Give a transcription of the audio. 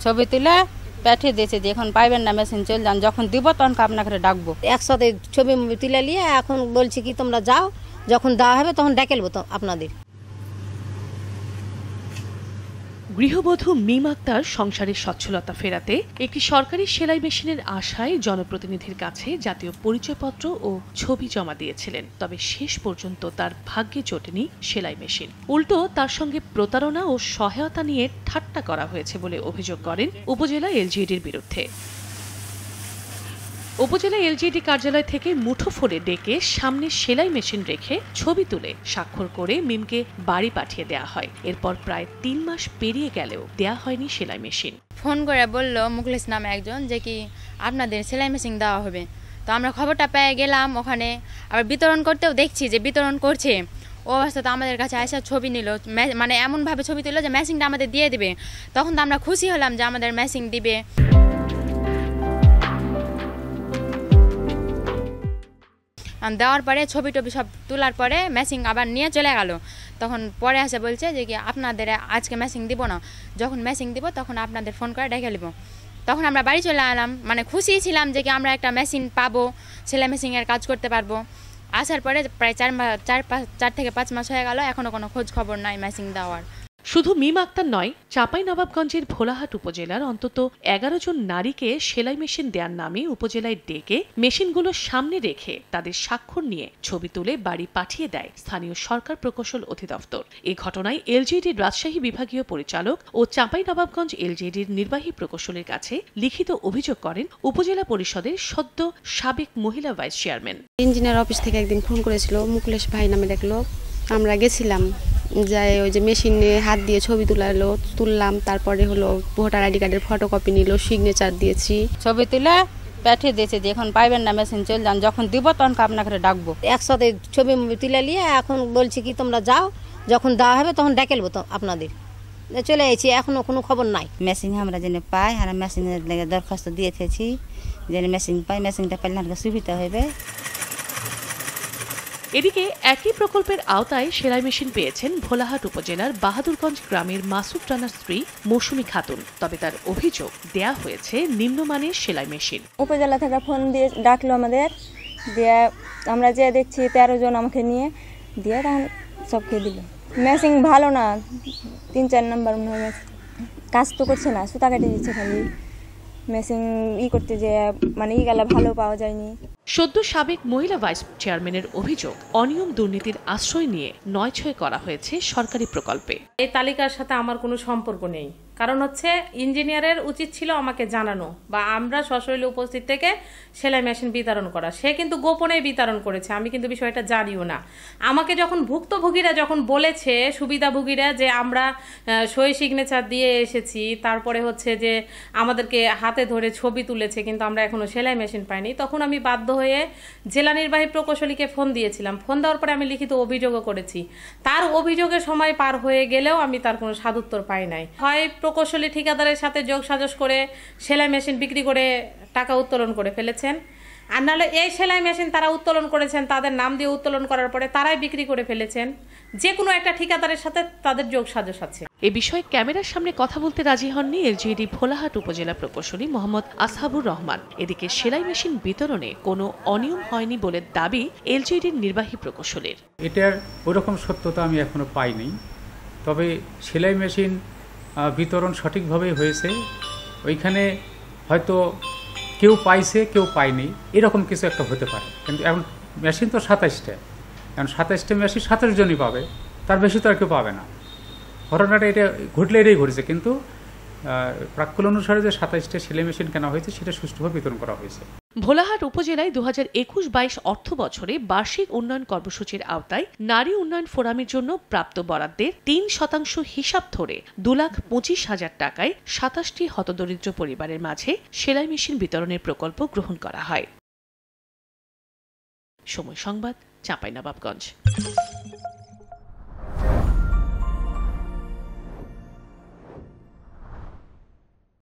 ছবি তুলে পাঠিয়ে দিয়েছে যে এখন পাইবেন না, মেশিন চলে যান, যখন দিব তখন আপনাকে ডাকবো। একসাথে ছবি তুলে নিয়ে এখন বলছি কি তোমরা যাও, যখন দেওয়া হবে তখন ডেকে নেবো আপনাদের। গৃহবধূ মিম আক্তার সংসারের সচ্ছলতা ফেরাতে একটি সরকারি সেলাই মেশিনের আশায় জনপ্রতিনিধির কাছে জাতীয় পরিচয়পত্র ও ছবি জমা দিয়েছিলেন। তবে শেষ পর্যন্ত তার ভাগ্যে জোটেনি সেলাই মেশিন। উল্টো তার সঙ্গে প্রতারণা ও সহায়তা নিয়ে ঠাট্টা করা হয়েছে বলে অভিযোগ করেন উপজেলা এলজিইডির বিরুদ্ধে। উপজেলা এলজিইডি কার্যালয় থেকে মুঠোফোনে ডেকে সামনে সেলাই মেশিন রেখে ছবি তুলে স্বাক্ষর করে মিমকে বাড়ি পাঠিয়ে দেওয়া হয়। এরপর প্রায় ৩ মাস পেরিয়ে গেলেও দেয়া হয়নি সেলাই মেশিন। ফোন করে বলল মুখলেস নামে একজন যে কি আপনাদের সেলাই মেশিন দেওয়া হবে। তো আমরা খবরটা পেয়ে গেলাম ওখানে, আবার বিতরণ করতেও দেখছি যে বিতরণ করছে। ও অবস্থাতে আমাদের কাছে আসা ছবি নিল, মানে এমনভাবে ছবি তুললো যে মেশিনটা আমাদের দিয়ে দিবে। তখন তো আমরা খুশি হলাম যে আমাদের মেশিন দিবে। দেওয়ার পরে ছবি টবি সব তোলার পরে মেশিন আবার নিয়ে চলে গেল। তখন পরে এসে বলছে যে কি আপনাদের আজকে মেশিন দিব না, যখন মেশিন দিব তখন আপনাদের ফোন করে ডেকে নেব। তখন আমরা বাড়ি চলে এলাম, মানে খুশি ছিলাম যে কি আমরা একটা মেশিন পাবো, সেলাই মেশিনের কাজ করতে পারবো। আসার পরে প্রায় 4 থেকে 5 মাস হয়ে গেল, এখনো কোনো খোঁজ খবর নাই মেশিন দেওয়ার। শুধু মিম আক্তার নয়, চাঁপাইনবাবগঞ্জের ভোলাহাট উপজেলার অন্তত 11 জন নারীকে সেলাই মেশিন দেওয়ার নামে উপজেলায় ডেকে মেশিনগুলো সামনে রেখে তাদের স্বাক্ষর নিয়ে ছবি তুলে বাড়ি পাঠিয়ে দেয় স্থানীয় সরকার প্রকৌশল অধিদপ্তর। এই ঘটনায় এলজিইডির রাজশাহী বিভাগীয় পরিচালক ও চাঁপাইনবাবগঞ্জ এলজিইডির নির্বাহী প্রকৌশলীর কাছে লিখিত অভিযোগ করেন উপজেলা পরিষদের সদ্য সাবেক মহিলা ভাইস চেয়ারম্যান। ইঞ্জিনিয়ার অফিস থেকে একদিন ফোন করেছিল মুখলেস ভাই নামে এক লোক, আমরা গেছিলাম, যাই ওই যে মেশিনে হাত দিয়ে ছবি তুললাম। তারপরে হলো ভোটার আইডি কার্ডের ফটোকপি নিল, সিগনেচার দিয়েছি। ছবি তুলে পাঠিয়ে দিয়েছে যে এখন পাইবেন না, মেশিন চলে যান, যখন দিব তখন আপনাকে ডাকবো। একসাথে ছবি তুলে নিয়ে এখন বলছি কি তোমরা যাও, যখন দেওয়া হবে তখন ডেকে নেবো আপনাদের। চলে এসেছি, এখনো কোনো খবর নাই। মেশিন আমরা যেন পাই, আর মেশিনের লেগে দরখাস্ত দিয়ে থেছি যেন মেশিন পাই, মেশিনটা পাইলে আমাকে সুবিধা হবে। এদিকে একই প্রকল্পের আওতায় সেলাই মেশিন পেয়েছেন ভোলাহাট উপজেলার বাহাদুরগঞ্জ গ্রামের মাসুদ রানার স্ত্রী মৌসুমী খাতুন। তবে তার অভিযোগ দেয়া হয়েছে নিম্নমানের সেলাই মেশিন। উপজেলা থেকে ফোন দিয়ে ডাকলো আমাদের, দিয়ে আমরা যে দেখছি 13 জন আমাকে নিয়ে দিয়ে তখন সব খেয়ে দিল। মেশিন ভালো না, 3-4 নম্বর কাজ তো করছে না, সুতা কেটে দিচ্ছে খালি। মেশিন করতে যে মানে গেলে ভালো পাওয়া যায়নি। সদ্য সাবেক মহিলা ভাইস চেয়ারম্যানের অভিযোগ অনিয়ম দুর্নীতির আশ্রয় নিয়ে 9-6 করা হয়েছে সরকারি প্রকল্পে। এই তালিকার সাথে আমার কোনো সম্পর্ক নেই, কারণ হচ্ছে ইঞ্জিনিয়ারের উচিত ছিল আমাকে জানানো বা আমরা সশরীরে উপস্থিত থেকে সেলাই মেশিন বিতরণ করা। সে কিন্তু গোপনে বিতরণ করেছে, আমি কিন্তু বিষয়টা জানিও না। আমাকে যখন ভুক্তভোগীরা যখন বলেছে, সুবিধাভোগীরা, যে আমরা সই সিগনেচার দিয়ে এসেছি, তারপরে হচ্ছে যে আমাদেরকে হাতে ধরে ছবি তুলেছে, কিন্তু আমরা এখনো সেলাই মেশিন পাইনি, তখন আমি বাধ্য হয়ে জেলা নির্বাহী প্রকৌশলীকে ফোন দিয়েছিলাম। ফোন দেওয়ার পরে আমি লিখিত অভিযোগও করেছি। তার অভিযোগের সময় পার হয়ে গেলেও আমি তার কোনো সাদুত্তর পাই নাই। হয় প্রকৌশলী ঠিকাদারের সাথে যোগ সাজস করে সেলাই মেশিন বিক্রি করে টাকা উত্তোলন করে ফেলেছেন, আর নাহলে এই সেলাই মেশিন তারা উত্তোলন করেছেন, তাদের নাম দিয়ে উত্তোলন করার পরে তারাই বিক্রি করে ফেলেছেন। যে কোনো একটা ঠিকাদারের সাথে তাদের যোগ সাজস আছে। এ বিষয়ে ক্যামেরার সামনে কথা বলতে রাজি হননি এলজিইডি ভোলাহাট উপজেলা প্রকৌশলী মোহাম্মদ আসহাবুর রহমান। এদিকে সেলাই মেশিন বিতরণে কোনো অনিয়ম হয়নি বলে দাবি এলজিইডির নির্বাহী প্রকৌশলীর। এটার ওরকম সত্যতা আমি এখনো পাইনি, তবে সেলাই মেশিন বিতরণ সঠিকভাবেই হয়েছে। ওইখানে হয়তো কেউ পাইছে কেউ পায়নি, এরকম কিছু একটা হতে পারে। কিন্তু এখন মেশিন তো 27টা, এখন 27টা মেশিন 27 জনই পাবে, তার বেশি তো আর কেউ পাবে না। ঘটনাটা এটা ঘটলে এটাই ঘটেছে, কিন্তু প্রাক্কল অনুসারে যে 27টা সেলাই মেশিন কেনা হয়েছে সেটা সুষ্ঠুভাবে বিতরণ করা হয়েছে। ভোলাহাট উপজেলায় 2021-22 অর্থ বছরে বার্ষিক উন্নয়ন কর্মসূচির আওতায় নারী উন্নয়ন ফোরামের জন্য প্রাপ্ত বরাদ্দের 3% হিসাব ধরে 2,25,000 টাকায় 27টি হতদরিদ্র পরিবারের মাঝে সেলাই মেশিন বিতরণের প্রকল্প গ্রহণ করা হয়। সময় সংবাদ, চাঁপাইনবাবগঞ্জ।